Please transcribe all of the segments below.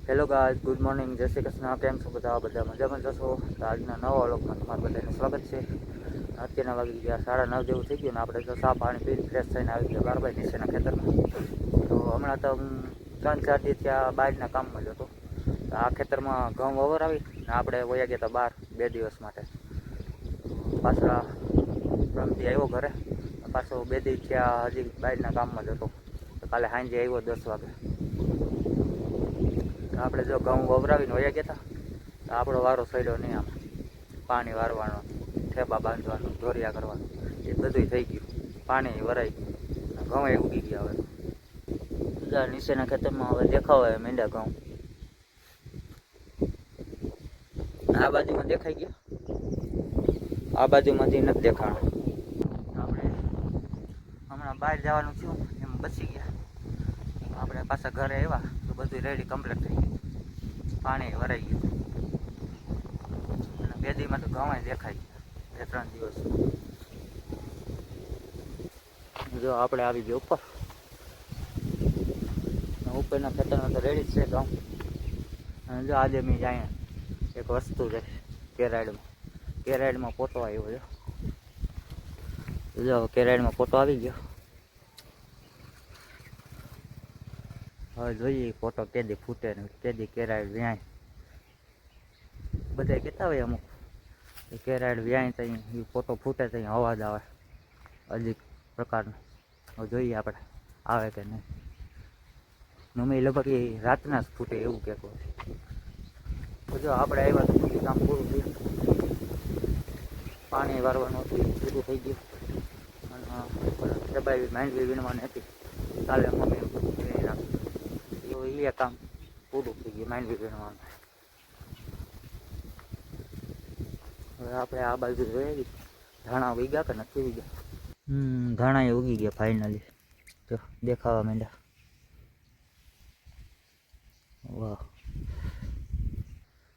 Hello guys, good morning, જય શ્રી કૃષ્ણ. કેમ છો બધા મજામાં જશો? તો આજના નવા વ્લોગમાં તમારું બધાનું સ્વાગત છે. અત્યારના વાગી ગયા 9:30 જેવું થઈ ગયું ને આપણે તો ચા પાણી પીને ફ્રેશ થઈને આવી ગયા બારબાઈ નીચેના ખેતરમાં. તો હમણાં તો 3-4 દી ત્યાં બહારના કામમાં જ હતો. તો આ ખેતરમાં ઘઉં વવર આવી ને આપણે વયા ગયા હતા બહાર 2 દિવસ માટે. પાછા પ્રમથી આવ્યો ઘરે, પાછો 2 દી ત્યાં હજી બહારના કામમાં જ હતો. તો કાલે સાંજે આવ્યો 10 વાગે. આપણે જો ઘઉં વવરાવીને વયા ગયા હતા તો આપણો વારો સડ્યો નહીં. આમ પાણી વારવાનો, ઠેબા બાંધવાનું, ધોરિયા કરવાનું એ બધું થઈ ગયું. પાણી વરાઈ ગયું, ઘઉં એ ઉગી ગયા. હવે બીજા નીચેના ખેતરમાં હવે દેખાવા માંડ્યા ઘઉં. આ બાજુમાં દેખાઈ ગયા, આ બાજુમાંથી નથી દેખાણા. આપણે હમણાં બહાર જવાનું થયું એમ બચી ગયા. આપણે પાછા ઘરે આવ્યા તો બધું રેડી કમ્પ્લીટ થઈ ગયું, પાણી વરાઈ ગયું. અને 2 દીમાં તો ઘઉં દેખાઈ ગયા 2-3 દિવસ. જો આપણે આવી ગયો ઉપર, ઉપરના ખેતરમાં તો રેડી જ છે ઘઉં. અને જો આજે મેં જાય એક વસ્તુ છે કેરાઈડમાં પોતો આવ્યો છે. જો કેરાઈડમાં પોતો આવી ગયો. હવે જોઈએ ફોટો કેદી ફૂટે ને કેદી કેરાઈડ વ્યાય. બધા કહેતા હોય અમુક કેરાઈડ વ્યાય તો એ ફોટો ફૂટે તો અવાજ આવે અજીબ પ્રકારનો. હવે જોઈએ આપણે આવે કે નહીં. મમ્મી લગભગ એ રાતના જ ફૂટે એવું કહેતો હોય. તો જો આપણે આવ્યા તો બધું કામ પૂરું થયું, પાણી વારવાનું હતું પૂરું થઈ ગયું. અને દબાવી માંડવી વીણવાની હતી, કાલે મમ્મી વીણી નાખ્યું. એ કામ પૂરું થઈ ગયું માંડવી વીણવાનું. હવે આપણે આ બાજુ જોઈએ ધાણા ઉગી ગયા કે નથી ઉગી ગયા. ધાણા એ ઉગી ગયા ફાઇનલી, જો દેખાવા માંડ્યા. વાહ,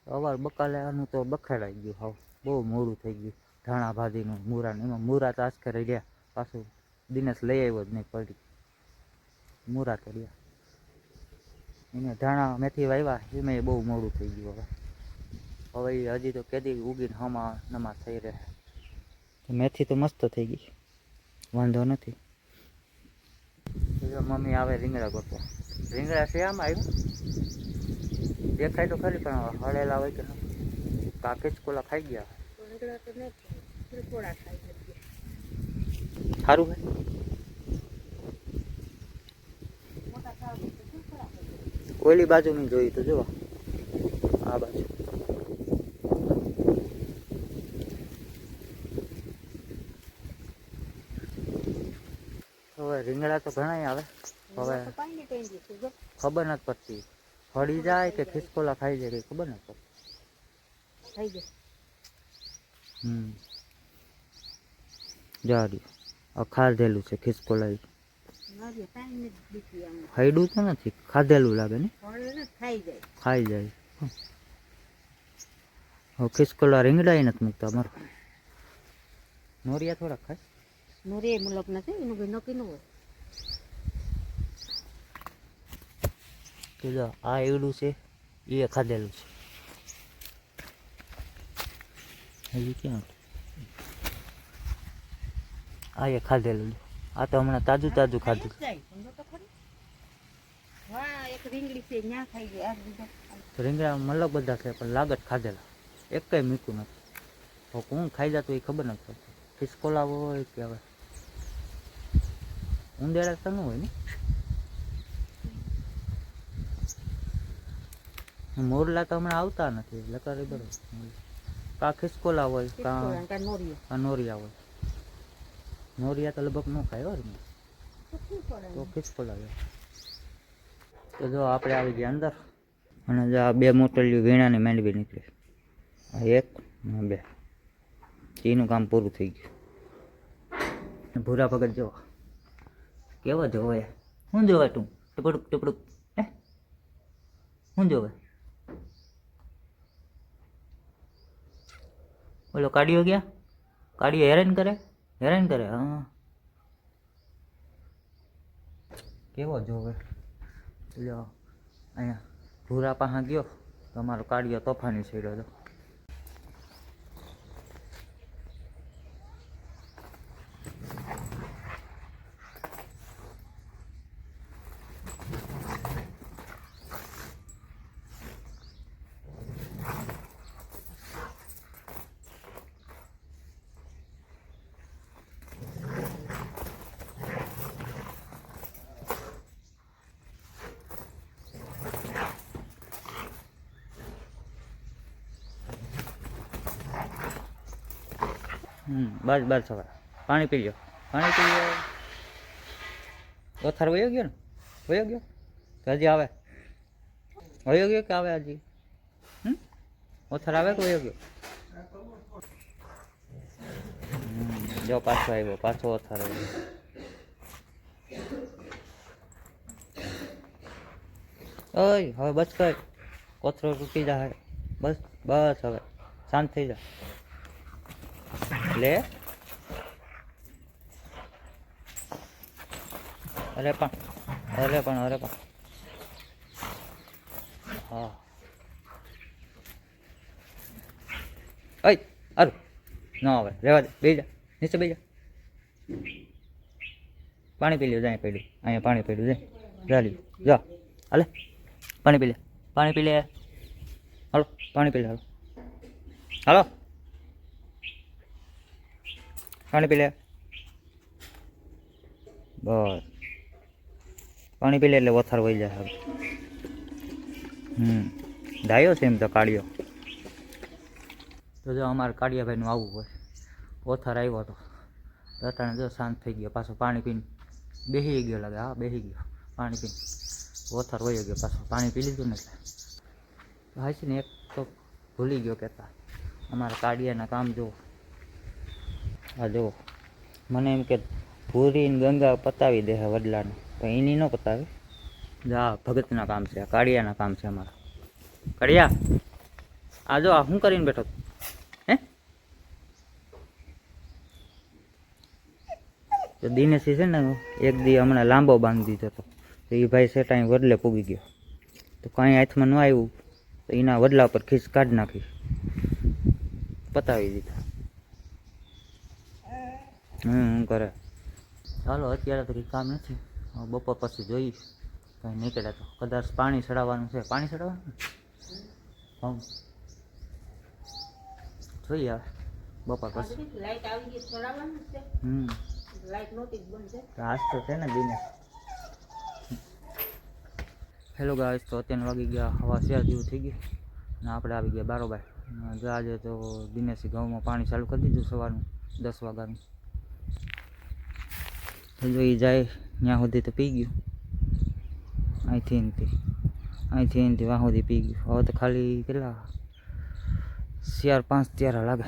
અવાર બકાલાનું તો બખેડાઈ ગયું. હાવ બહુ મોડું થઈ ગયું. ધાણા ભાજીનું મૂરાનું, એમાં મૂરા તો આજ કરી રહ્યા. પાછું દિનેશ લઈ આવ્યો જ નહીં, પડી મૂરા તો રહ્યા. એને ધાણા મેથી વાવ્યા એમાં બહુ મોડું થઈ ગયું. હવે હજી તો કેદી ઉગીને હમા નમા થઈ રહે. મેથી તો મસ્ત થઈ ગઈ, વાંધો નથી. મમ્મી આવે રીંગણા ગોતવા. રીંગણા છે આમાં આવ્યું દેખાય તો ખરી, પણ હળેલા હોય કે કાકેજ કોલા ખાઈ ગયા. સારું હે ઓલી બાજુ મેં જોયું તો જો આ બાજુ. હવે રીંગણા તો ઘણા આવે. હવે ખબર નથી પડતી ફળી જાય કે ખિસકોલા ખાઈ જાય કઈ ખબર નથી પડતી. જાડી ખાધેલું છે ખિસકોલા. હૈડું તો નથી, ખાધેલું લાગે ને, ખાઈ જાય. હવે ખિસકોલા રીંગણા નથી મૂકતા. મારો નોરિયા થોડા ખાય. નોરિયા મુલક નથી, એનું કઈ નક્કી ન હોય. તો જો આ એવડું છે એ ખાધેલું છે. હજી ક્યાં આ એ ખાધેલું. આ તો હમણાં તાજું ખાધું. રીંગણા મલક બધા છે પણ લાગત ખાધેલા, એક કઈ મીઠું નથી. તો કોણ ખાઈ જતું એ ખબર નથી પડતી. ખિસકોલા હોય કે હવે ઉંદેડા તો ન હોય ને. મોરલા તો હમણાં આવતા નથી લકારી બરોબર. કા ખિસકોલા હોય કા નોરિયા હોય. નોરિયા તો લગભગ ન ખાય હોય તો ખિસકોલા હોય. તો જો આપણે આવી ગયા અંદર, અને જો આ 2 મોટલીઓ વીણાની માંડવી નીકળી. આ 1 અને 2, એનું કામ પૂરું થઈ ગયું. ભૂરા ભગત જો કેવો જોવે. શું જોવે તું? ટપડુક ટપડુક હે શું જોવે? બોલો કાઢ્યો ગયા? કાઢ્યો હેરાન કરે. હા કેવો જોવે. જો અહીંયા ભૂરા પાસે ગયો તો અમારો કાળિયો તોફાની છેડ્યો હતો. બસ બસ હવે પાણી પી લો, પાણી પી લો. ઓથાર વયો ગયો ને? વયો ગયો તો હજી આવે? વયો ગયો કે આવે હજી? ઓથાર આવે કે વયો ગયો? જો પાછો આવ્યો, પાછો ઓથાર આવ્યો. ઓય હવે બસ કર, કોથરો તૂટી જાય. બસ બસ હવે શાંત થઈ જા. લે અરે પણ હા અય અરે ન આવે, રહેવા દે, બેસી જા, નીચે બેસી જા. પાણી પી લ્યો, જાય પડ્યું, અહીંયા પાણી પડ્યું, જાય લ્યો, જા હાલે પાણી પી લે, પાણી પી લે, હાલો પાણી પી લે, હાલો હાલો પાણી પી લે. બસ પાણી પી લે એટલે વથાર વહી જાય. હવે ડાયો છે એમ તો કાળિયો. તો જો અમારે કાળિયાભાઈનું આવવું હોય, ઓથાર આવ્યો હતો અટાણે જો શાંત થઈ ગયો, પાછો પાણી પીને બેસી ગયો લાગે. હા બેસી ગયો પાણી પીને, ઓથાર વહી ગયો, પાછો પાણી પી લીધું ને એટલે. હા છે ને એક તો ભૂલી ગયો કહેતા, અમારા કાળિયાના કામ જો આ જો મને એમ કે ભૂરીને ગંગા પતાવી દે વડલાને, પણ એની ન પતાવે. જા ભગતના કામ છે, કાળિયાના કામ છે અમારા. કાળિયા આ જો આ શું કરીને બેઠો હે? તો દિનેશી છે ને એક દી હમણાં લાંબો બાંધી દીધો હતો, તો એ ભાઈ સેટ અહીં વડલે પૂગી ગયો, તો કાંઈ હાથમાં ન આવ્યું તો એના વડલા પર ખીચ કાઢી નાખી, પતાવી દીધા. હું કરે ચાલો અત્યારે તો કંઈ કામ નથી, બપોર પછી જોઈશ કંઈ નીકળે તો. કદાચ પાણી ચડાવવાનું છે, પાણી ચડાવવાનું હમ જોઈએ હવે બપોર પછી. આજ તો છે ને દિનેશ. હેલો ગાઈસ, તો અત્યારે વાગી ગયા હવા 4 જેવું થઈ ગયું ને આપણે આવી ગયા બારોબાર. આજે તો દિનેશી ઘઉંમાં પાણી ચાલુ કરી દીધું સવારનું 10 વાગ્યાનું. જો એ જાય ત્યાં સુધી તો પી ગયું, અહીંથી વાહ સુધી પી ગયું. હવે તો ખાલી કેટલા 4-5 ત્યારા લાગે.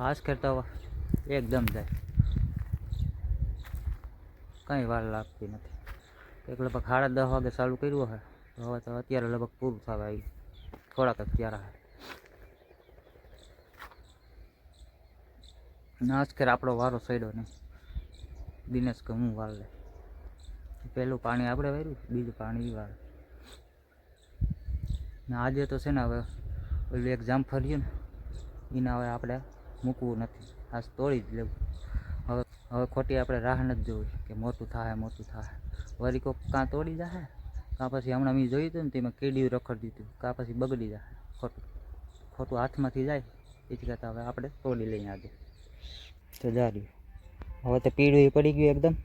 આજ કરતા હવે એકદમ જાય, કંઈ વાર લાગતી નથી. એક લગભગ 10:30 વાગે ચાલુ કર્યું હોય તો હવે તો અત્યારે લગભગ પૂરું થવા આવ્યું, થોડાક જ ત્યારા. આજ ખેર આપણો વારો સડ્યો નહીં. દિનેશ કે હું વાર લે, પહેલું પાણી આપણે વાર્યું, બીજું પાણી વાર. ને આજે તો છે ને હવે ઓલું એક જામફળ રહ્યું ને એને હવે આપણે મૂકવું નથી, આજ તોડી જ લેવું. હવે ખોટી આપણે રાહ નથી જોવી કે મોટું થાય. વળી કોક કાં તોડી જાય, કાં પછી હમણાં મેં જોયું હતું ને તેમાં કીડીયું રખડી દીધું, કાં પછી બગડી જાય. ખોટું હાથમાંથી જાય એથી કરતાં હવે આપણે તોડી લઈએ આજે. તો જા રહ્યું હવે તો પીળું પડી ગયું એકદમ.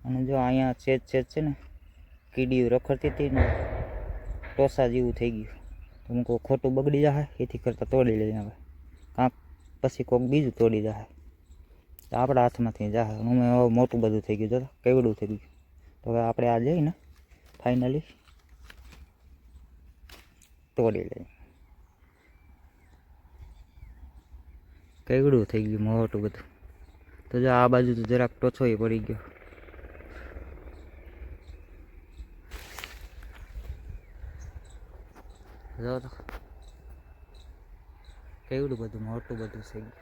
અને જો અહીંયા છેદ છે ને કીડીયું રખડતી હતી ને ટોસા જેવું થઈ ગયું, તો હું કોઈ ખોટું બગડી જાય એથી કરતાં તોડી લઈએ હવે, કાંક પછી કોઈક બીજું તોડી જાય તો આપણા હાથમાંથી જાય. હવે મોટું બધું થઈ ગયું, જો કેવડું થઈ ગયું. તો હવે આપણે આ જઈને ફાઇનલી તોડી લઈએ. કેવડું થઈ ગયું મોટું બધું. તો જો આ બાજુ તો જરાક ટોછો પડી ગયો. જો તો કેવડું બધું મોટું બધું થઈ ગયું.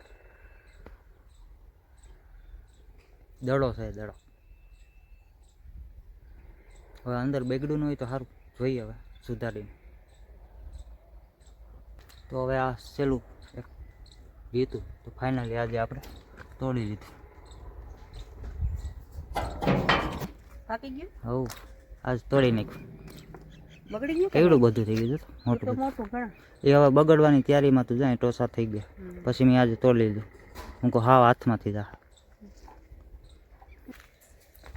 દડો છે દડો. હવે અંદર બેગડું ન હોય તો સારું, જોઈએ હવે સુધારીને. તો હવે આ છેલ્લું એક ગીતું તો ફાઇનલી આજે આપણે તોડી લીધું. પાકી ગયું? હવ આજ તોડી નાખ્યું. બગડી ગયું? કેવડું બધું થઈ ગયું હતું મોટું ઘણા. એ હવે બગડવાની તૈયારીમાં તું જાય ટોસા થઈ ગયા. પછી મેં આજે તોડી લીધું. હું કહું હાવ હાથમાંથી જા.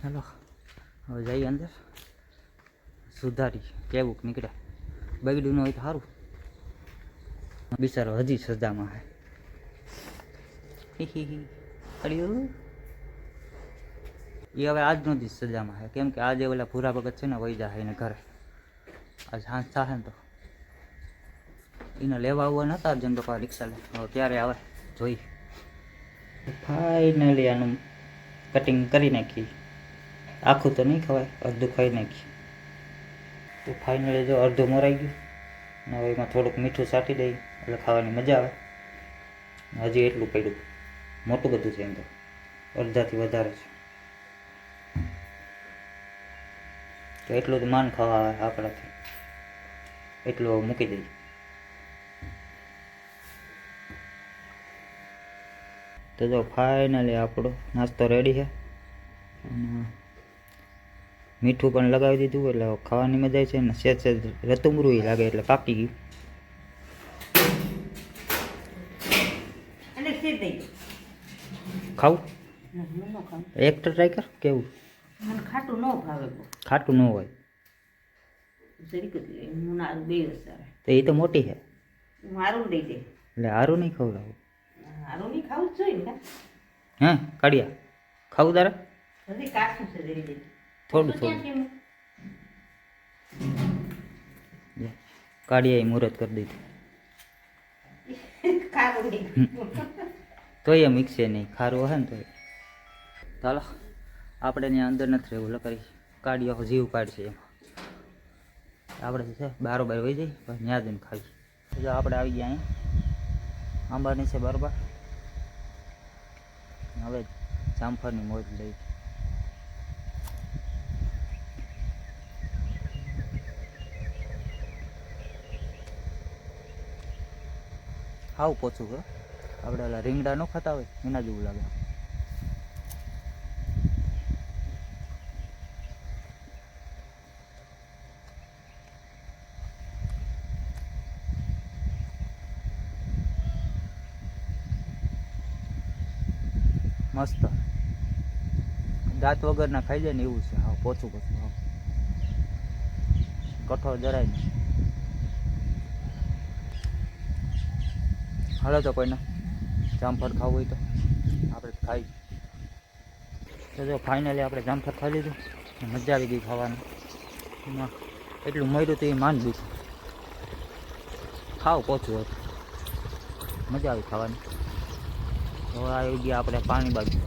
ચાલો હવે જઈએ અંદર સુધારી કેવું નીકળે. બગડ્યું ન હોય તો સારું. બિચારો હજી સજામાં હે. અડ્યું એ હવે આજનો દિવસ સજામાં છે. કેમ કે આજે ઓલા ભૂરા ભગત છે ને વહી જાય એને ઘરે. આજ સાંજ થાય ને તો એને લેવા આવવા નતા અર્જન પપ્પા રિક્ષા લે. હવે ક્યારે આવે જોઈ. ફાઇનલી આનું કટિંગ કરી નાખી. આખું તો નહીં ખવાય, અડધું ખાઈ નાખી. તો ફાઇનલી જો અડધું મોરાઈ ગયું. ને હવે એમાં થોડુંક મીઠું છાંટી દઈ એટલે ખાવાની મજા આવે. હજી એટલું પડ્યું. મોટું બધું છે એમ તો અડધાથી વધારે છે. તો એટલું તો માન ખાવા આવે આપણાથી. એટલું મૂકી દઈએ. તો જો ફાઇનલી આપણો નાસ્તો રેડી છે. મીઠું પણ લગાવી દીધું એટલે ખાવાની મજા છે ને સેજ સેજ રતુમરું લાગે એટલે પાકી ગયું. ખાવું એક તો ટ્રાય કર કેવું. ખાટું ન ભાવે. ખાટું ન હોય તો એ તો મોટી છે. મારું દઈ દે એટલે હારું નહીં ખવડાવું. હારું નહીં ખાવું જ જોઈએ ને. હે કાઢિયા ખાવું તારે? હજી કાઠું છે દઈ દે. થોડું થોડું કાઢિયા મુહૂર્ત કરી દીધું. ખારું નહીં તો એ મિક્સે નહીં ખારું હે ને તો. ચાલો આપણે ત્યાં અંદર નથી રહેવું લકારી કાઢિયો જીવ કાઢશે એમાં. આપણે છે બારોબાર વહી જાય પછી ત્યાં જઈને ખાઈ. જો આપણે આવી ગયા અહીંયા આંબાની છે બરોબર. હવે જામફળની મોજ લઈ. હાવ પોચું કરો. આપણે ઓલા રીંગણા ન ખાતા હોય એના જેવું લાગે. મસ્ત દાંત વગરના ખાઈ જાય ને એવું છે. હા પોચું પોચું હા કઠોળ જરાય નહીં. હાલો તો કોઈને જામફળ ખાવું હોય તો આપણે ખાઈ. તો જો ફાઇનલી આપણે જામફળ ખાઈ લીધું. મજા આવી ગઈ ખાવાની. એમાં એટલું મળ્યું તો એ માન દીધું. ખાવ પોચું હતું. મજા આવી ખાવાની. હવે આવી ગયા આપણે પાણી બાજુ.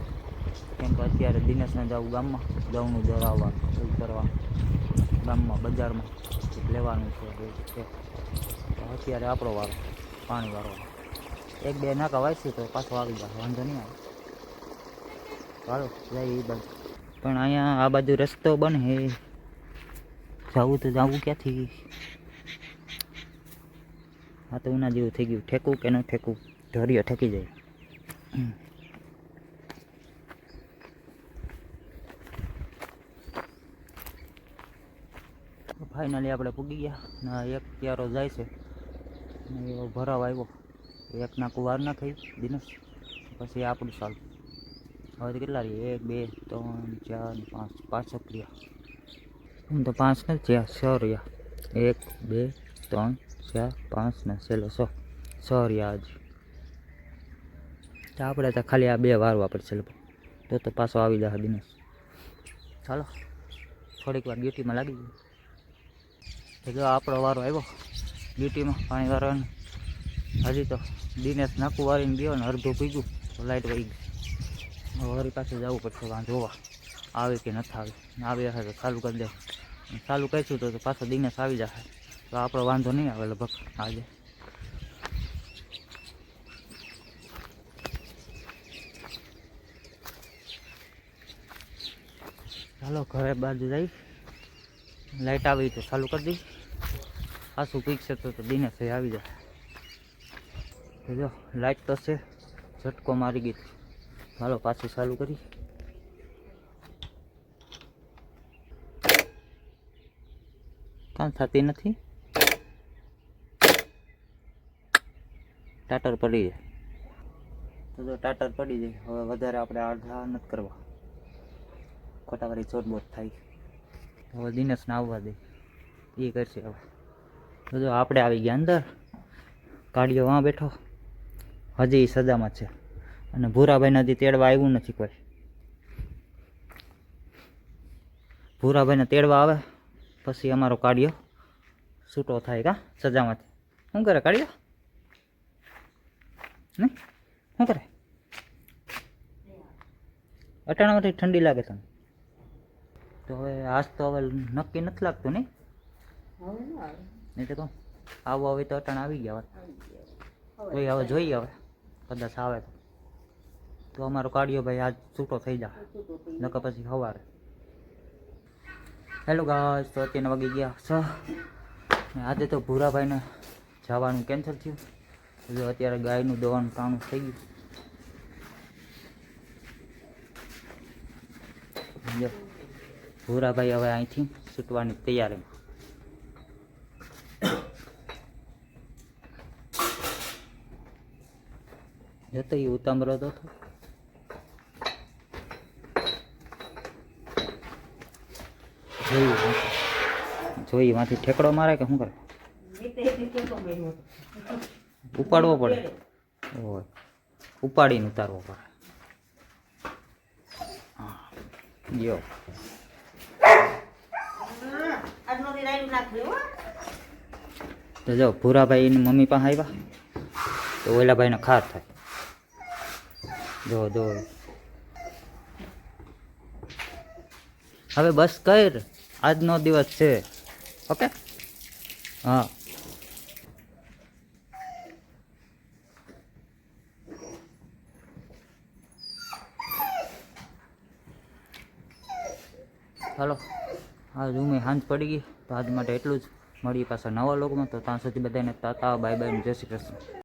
કેમ કે અત્યારે દિનેશને જવું ગામમાં ઘઉંનું દરાવવા એવું કરવા ગામમાં બજારમાં લેવાનું છે. અત્યારે આપણો વારો પાણી વાળવાનો. એક બે નાકા વાંચશું તો પાછો આવી જાય વાંધો નહીં આવે. ચાલો જાય એ બાજુ. પણ અહીંયા આ બાજુ રસ્તો બને જવું તો જવું ક્યાંથી. આ તો ઉના જેવું થઈ ગયું. ઠેકવું કે ન ઠેકવું ઢોરિયો ઠેકી જાય. ફાઇનલી આપણે પૂગી ગયા. ના એક ક્યારો જાય છે એવો ભરાવ આવ્યો. એક નાકું વાર ના થઈ દિનેશ પછી આપણું સાલ. હવે તો કેટલા રહીએ 1 2 3 4 5 રહ્યા. એમ તો 5 નથી 6 રહ્યા. 1 2 3 4 5 ને છેલ્લો 6 રહ્યા આજે. તો આપણે તો ખાલી આ 2 વારવા પડશે તો પાછો આવી જશે દિનેશ. ચાલો થોડીક વાર ડ્યુટીમાં લાગી ગયું. તો જો આપણો વારો આવ્યો ડ્યુટીમાં પાણી વારવાનું. હજી તો દિનેશ નાકું વારીને ગયો ને અડધું પીગું તો લાઇટ વહી ગઈ. વળી પાસે જવું પડશે વાં જોવા આવે કે નથી આવે. આવે હશે તો ચાલુ કરી દે. ચાલુ કરીશું તો પાછો દિનેશ આવી જશે તો આપણો વાંધો નહીં આવે લગભગ આજે. ચાલો ઘરે બાજુ જઈ લાઇટ આવી તો ચાલુ કરી દઈ. પાછું પીકશે તો દિનેશ આવી જાય. તો જો લાઇટ તો છે, ઝટકો મારી ગઈ. હાલો પાછું ચાલુ કરી. કામ થતી નથી. ટાટર પડી જાય તો જો ટાટર પડી જાય. હવે વધારે આપણે આડધા નથી કરવા, ખોટા વાળી ચોટબોટ થાય. હવે દિનેશને આવવા દે, એ કરશે. હવે તો જો આપણે આવી ગયા અંદર. કાઢીઓ વાં બેઠો, હજી એ સજામાં છે. અને ભૂરાભાઈને હજી તેડવા આવ્યું નથી કોઈ. ભૂરાભાઈને તેડવા આવે પછી અમારો કાઢ્યો છૂટો થાય. કા સજામાંથી શું કરે કાઢ્યો? નહીં શું કરે? અટાણામાંથી ઠંડી લાગે તને? તો હવે આજ તો હવે નક્કી નથી લાગતું નહીં. નહીં તો કહું આવું હવે તો અટાણા આવી ગયા. હવે હવે જોઈએ, હવે કદાચ આવે તો અમારો કાઢ્યો ભાઈ આજ છૂટો થઈ જાય, નકર પછી સવારે. હેલો ગાઈસ, તો અત્યારે વાગી ગયા 6. આજે તો ભૂરાભાઈને જવાનું કેન્સલ થયું. જો અત્યારે ગાયનું દવાનું કાણું થઈ ગયું. જો ભૂરાભાઈ હવે અહીંથી છૂટવાની તૈયારીમાં. જતો એ ઉતામરો તો જોઈ માંથી ઠેકડો મારે કે શું કરે? ઉપાડવો પડે. ઓય ઉપાડીને ઉતારવો પડે. હા જો તો જો ભૂરાભાઈ ની મમ્મી પાસે આવ્યા તો ઓલા ભાઈને ખાર થાય. જો જો હવે બસ કર, આજનો દિવસ છે. ઓકે હા ચાલો. આજ ઉમે સાંજ પડી ગઈ તો આજ માટે એટલું જ. મળીએ પાછા નવા લોકોમાં. તો ત્યાં સુધી બધાને તાતા બાય બાય, જય શ્રી કૃષ્ણ.